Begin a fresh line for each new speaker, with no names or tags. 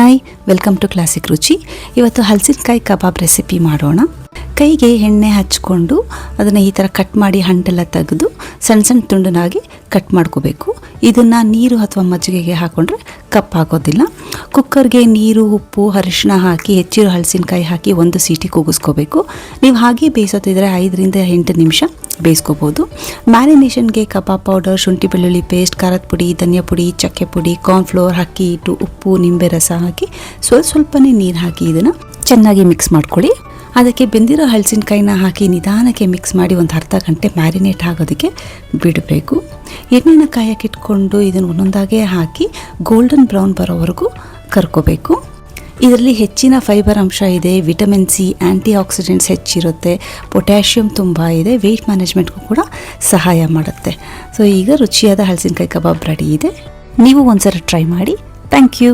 Hi, welcome to classic ರುಚಿ. ಇವತ್ತು ಹಲಸಿನಕಾಯಿ ಕಬಾಬ್ recipe ಮಾಡೋಣ. ಕೈಗೆ ಎಣ್ಣೆ ಹಚ್ಕೊಂಡು ಅದನ್ನು ಈ ಥರ ಕಟ್ ಮಾಡಿ ಹಂಟೆಲ್ಲ ತೆಗೆದು ಸಣ್ಣ ಸಣ್ಣ ತುಂಡನಾಗಿ ಕಟ್ ಮಾಡ್ಕೋಬೇಕು. ಇದನ್ನು ನೀರು ಅಥವಾ ಮಜ್ಜಿಗೆಗೆ ಹಾಕ್ಕೊಂಡ್ರೆ ಕಪ್ಪಾಗೋದಿಲ್ಲ. ಕುಕ್ಕರ್ಗೆ ನೀರು, ಉಪ್ಪು, ಅರಿಶಿಣ ಹಾಕಿ ಹೆಚ್ಚಿರೋ ಹಲಸಿನಕಾಯಿ ಹಾಕಿ 1 ಸೀಟಿ ಕೂಗಿಸ್ಕೋಬೇಕು. ನೀವು ಹಾಗೆ ಬೇಯಿಸೋತಿದ್ರೆ 5 ರಿಂದ 8 ನಿಮಿಷ ಬೇಯಿಸ್ಕೋಬೋದು. ಮ್ಯಾರಿನೇಷನ್ಗೆ ಕಬಾಬ್ ಪೌಡರ್, ಶುಂಠಿ ಬೆಳ್ಳುಳ್ಳಿ ಪೇಸ್ಟ್, ಖಾರದ ಪುಡಿ, ಧನಿಯಾ ಪುಡಿ, ಚಕ್ಕೆ ಪುಡಿ, ಕಾರ್ನ್ಫ್ಲೋರ್, ಅಕ್ಕಿ ಹಿಟ್ಟು, ಉಪ್ಪು, ನಿಂಬೆ ರಸ ಹಾಕಿ ಸ್ವಲ್ಪನೇ ನೀರು ಹಾಕಿ ಇದನ್ನು ಚೆನ್ನಾಗಿ ಮಿಕ್ಸ್ ಮಾಡ್ಕೊಳ್ಳಿ. ಅದಕ್ಕೆ ಬೆಂದಿರೋ ಹಲಸಿನಕಾಯಿನ ಹಾಕಿ ನಿಧಾನಕ್ಕೆ ಮಿಕ್ಸ್ ಮಾಡಿ ಒಂದು ಅರ್ಧ ಗಂಟೆ ಮ್ಯಾರಿನೇಟ್ ಆಗೋದಕ್ಕೆ ಬಿಡಬೇಕು. ಎಣ್ಣೆನ ಕಾಯಕ್ಕಿಟ್ಕೊಂಡು ಇದನ್ನು ಒಂದೊಂದಾಗೆ ಹಾಕಿ ಗೋಲ್ಡನ್ ಬ್ರೌನ್ ಬರೋವರೆಗೂ ಕರ್ಕೋಬೇಕು. ಇದರಲ್ಲಿ ಹೆಚ್ಚಿನ ಫೈಬರ್ ಅಂಶ ಇದೆ, ವಿಟಮಿನ್ ಸಿ, ಆ್ಯಂಟಿ ಆಕ್ಸಿಡೆಂಟ್ಸ್ ಹೆಚ್ಚಿರುತ್ತೆ, ಪೊಟ್ಯಾಷಿಯಮ್ ತುಂಬ ಇದೆ, ವೆಯ್ಟ್ ಮ್ಯಾನೇಜ್ಮೆಂಟ್ಗೂ ಕೂಡ ಸಹಾಯ ಮಾಡುತ್ತೆ. ಸೊ ಈಗ ರುಚಿಯಾದ ಹಲಸಿನಕಾಯಿ ಕಬಾಬ್ ರೆಡಿ ಇದೆ. ನೀವು ಒಂದ್ಸಲ ಟ್ರೈ ಮಾಡಿ. Thank you.